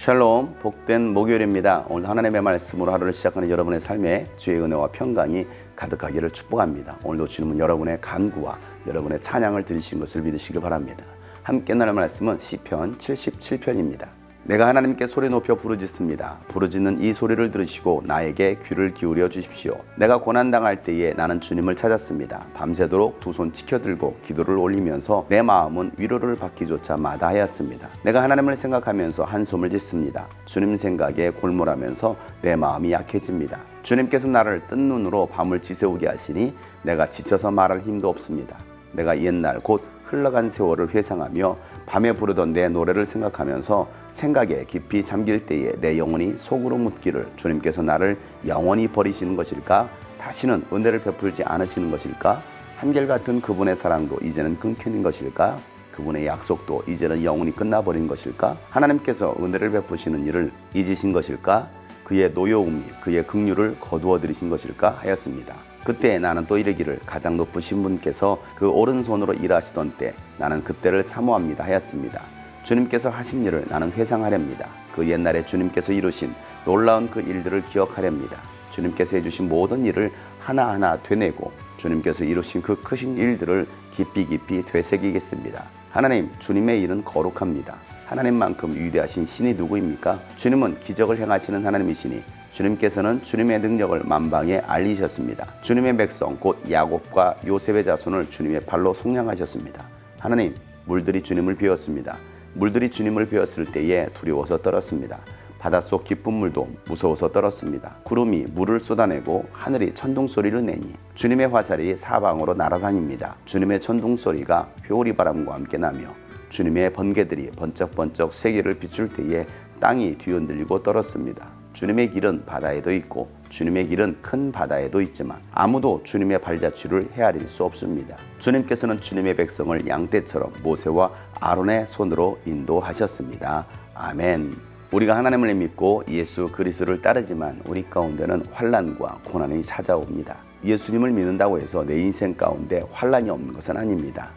샬롬, 복된 목요일입니다. 오늘 하나님의 말씀으로 하루를 시작하는 여러분의 삶에 주의 은혜와 평강이 가득하기를 축복합니다. 오늘도 주님은 여러분의 간구와 여러분의 찬양을 들으신 것을 믿으시길 바랍니다. 함께 나눌 말씀은 시편 77편입니다. 내가 하나님께 소리 높여 부르짖습니다. 부르짖는 이 소리를 들으시고 나에게 귀를 기울여 주십시오. 내가 고난당할 때에 나는 주님을 찾았습니다. 밤새도록 두 손 치켜들고 기도를 올리면서 내 마음은 위로를 받기조차 마다하였습니다. 내가 하나님을 생각하면서 한숨을 짓습니다. 주님 생각에 골몰하면서 내 마음이 약해집니다. 주님께서 나를 뜬 눈으로 밤을 지새우게 하시니 내가 지쳐서 말할 힘도 없습니다. 내가 옛날 곧 흘러간 세월을 회상하며 밤에 부르던 내 노래를 생각하면서 생각에 깊이 잠길 때에 내 영혼이 속으로 묻기를 주님께서 나를 영원히 버리시는 것일까? 다시는 은혜를 베풀지 않으시는 것일까? 한결같은 그분의 사랑도 이제는 끊기는 것일까? 그분의 약속도 이제는 영원히 끝나버린 것일까? 하나님께서 은혜를 베푸시는 일을 잊으신 것일까? 그의 노여움이 그의 긍휼을 거두어들이신 것일까 하였습니다. 그때 나는 또 이르기를 가장 높으신 분께서 그 오른손으로 일하시던 때 나는 그때를 사모합니다 하였습니다. 주님께서 하신 일을 나는 회상하렵니다. 그 옛날에 주님께서 이루신 놀라운 그 일들을 기억하렵니다. 주님께서 해주신 모든 일을 하나하나 되뇌고 주님께서 이루신 그 크신 일들을 깊이 되새기겠습니다. 하나님, 주님의 일은 거룩합니다. 하나님만큼 위대하신 신이 누구입니까? 주님은 기적을 행하시는 하나님이시니 주님께서는 주님의 능력을 만방에 알리셨습니다. 주님의 백성 곧 야곱과 요셉의 자손을 주님의 팔로 속량하셨습니다. 하나님, 물들이 주님을 비웠습니다. 물들이 주님을 비웠을 때에 두려워서 떨었습니다. 바닷속 깊은 물도 무서워서 떨었습니다. 구름이 물을 쏟아내고 하늘이 천둥소리를 내니 주님의 화살이 사방으로 날아다닙니다. 주님의 천둥소리가 회오리 바람과 함께 나며 주님의 번개들이 번쩍번쩍 세계를 비출 때에 땅이 뒤흔들리고 떨었습니다. 주님의 길은 바다에도 있고 주님의 길은 큰 바다에도 있지만 아무도 주님의 발자취를 헤아릴 수 없습니다. 주님께서는 주님의 백성을 양떼처럼 모세와 아론의 손으로 인도하셨습니다. 아멘. 우리가 하나님을 믿고 예수 그리스도를 따르지만 우리 가운데는 환난과 고난이 찾아옵니다. 예수님을 믿는다고 해서 내 인생 가운데 환난이 없는 것은 아닙니다.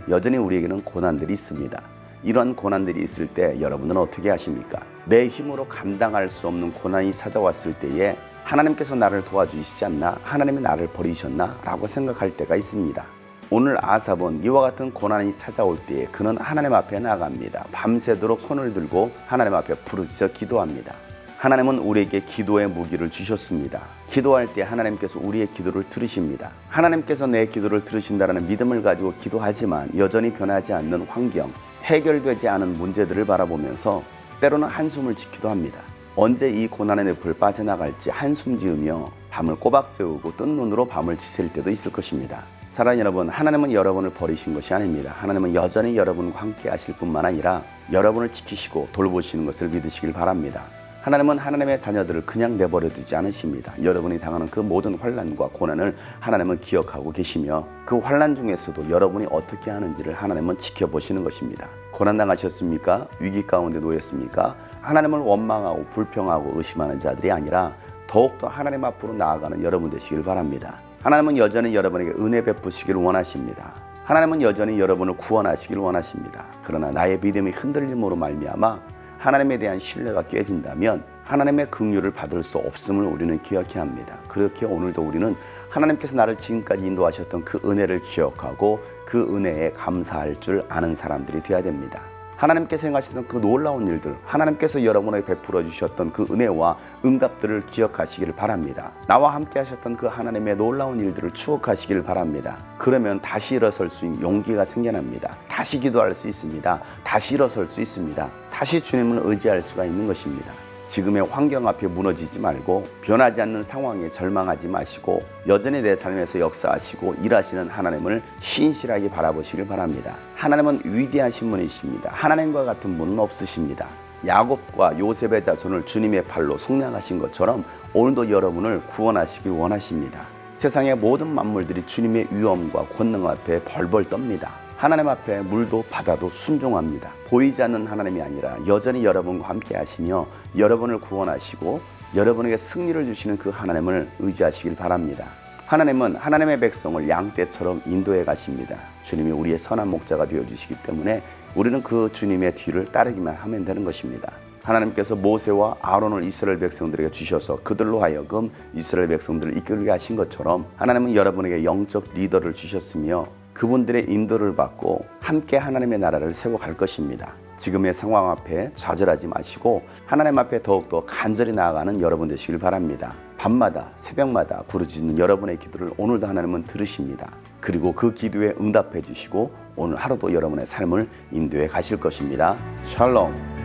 여전히 우리에게는 고난들이 있습니다. 이런 고난들이 있을 때 여러분은 어떻게 하십니까? 내 힘으로 감당할 수 없는 고난이 찾아왔을 때에 하나님께서 나를 도와주시지 않나? 하나님이 나를 버리셨나? 라고 생각할 때가 있습니다. 오늘 아삽은 이와 같은 고난이 찾아올 때에 그는 하나님 앞에 나갑니다. 밤새도록 손을 들고 하나님 앞에 부르짖어 기도합니다. 하나님은 우리에게 기도의 무기를 주셨습니다. 기도할 때 하나님께서 우리의 기도를 들으십니다. 하나님께서 내 기도를 들으신다는 믿음을 가지고 기도하지만 여전히 변하지 않는 환경, 해결되지 않은 문제들을 바라보면서 때로는 한숨을 짓기도 합니다. 언제 이 고난의 늪을 빠져나갈지 한숨 지으며 밤을 꼬박 새우고 뜬 눈으로 밤을 지샐 때도 있을 것입니다. 사랑하는 여러분, 하나님은 여러분을 버리신 것이 아닙니다. 하나님은 여전히 여러분과 함께 하실 뿐만 아니라 여러분을 지키시고 돌보시는 것을 믿으시길 바랍니다. 하나님은 하나님의 자녀들을 그냥 내버려 두지 않으십니다. 여러분이 당하는 그 모든 환난과 고난을 하나님은 기억하고 계시며 그 환난 중에서도 여러분이 어떻게 하는지를 하나님은 지켜보시는 것입니다. 고난당하셨습니까? 위기 가운데 놓였습니까? 하나님을 원망하고 불평하고 의심하는 자들이 아니라 더욱더 하나님 앞으로 나아가는 여러분 되시길 바랍니다. 하나님은 여전히 여러분에게 은혜 베푸시길 원하십니다. 하나님은 여전히 여러분을 구원하시길 원하십니다. 그러나 나의 믿음이 흔들림으로 말미암아 하나님에 대한 신뢰가 깨진다면 하나님의 긍휼을 받을 수 없음을 우리는 기억해야 합니다. 그렇게 오늘도 우리는 하나님께서 나를 지금까지 인도하셨던 그 은혜를 기억하고 그 은혜에 감사할 줄 아는 사람들이 되어야 됩니다. 하나님께서 행하셨던 그 놀라운 일들, 하나님께서 여러분에게 베풀어 주셨던 그 은혜와 응답들을 기억하시기를 바랍니다. 나와 함께 하셨던 그 하나님의 놀라운 일들을 추억하시기를 바랍니다. 그러면 다시 일어설 수 있는 용기가 생겨납니다. 다시 기도할 수 있습니다. 다시 일어설 수 있습니다. 다시 주님을 의지할 수가 있는 것입니다. 지금의 환경 앞에 무너지지 말고 변하지 않는 상황에 절망하지 마시고 여전히 내 삶에서 역사하시고 일하시는 하나님을 신실하게 바라보시길 바랍니다. 하나님은 위대하신 분이십니다. 하나님과 같은 분은 없으십니다. 야곱과 요셉의 자손을 주님의 팔로 속량하신 것처럼 오늘도 여러분을 구원하시길 원하십니다. 세상의 모든 만물들이 주님의 위엄과 권능 앞에 벌벌 떱니다. 하나님 앞에 물도 바다도 순종합니다. 보이지 않는 하나님이 아니라 여전히 여러분과 함께 하시며 여러분을 구원하시고 여러분에게 승리를 주시는 그 하나님을 의지하시길 바랍니다. 하나님은 하나님의 백성을 양떼처럼 인도해 가십니다. 주님이 우리의 선한 목자가 되어주시기 때문에 우리는 그 주님의 뒤를 따르기만 하면 되는 것입니다. 하나님께서 모세와 아론을 이스라엘 백성들에게 주셔서 그들로 하여금 이스라엘 백성들을 이끌게 하신 것처럼 하나님은 여러분에게 영적 리더를 주셨으며 그분들의 인도를 받고 함께 하나님의 나라를 세워갈 것입니다. 지금의 상황 앞에 좌절하지 마시고 하나님 앞에 더욱더 간절히 나아가는 여러분 되시길 바랍니다. 밤마다 새벽마다 부르짖는 여러분의 기도를 오늘도 하나님은 들으십니다. 그리고 그 기도에 응답해 주시고 오늘 하루도 여러분의 삶을 인도해 가실 것입니다. 샬롬.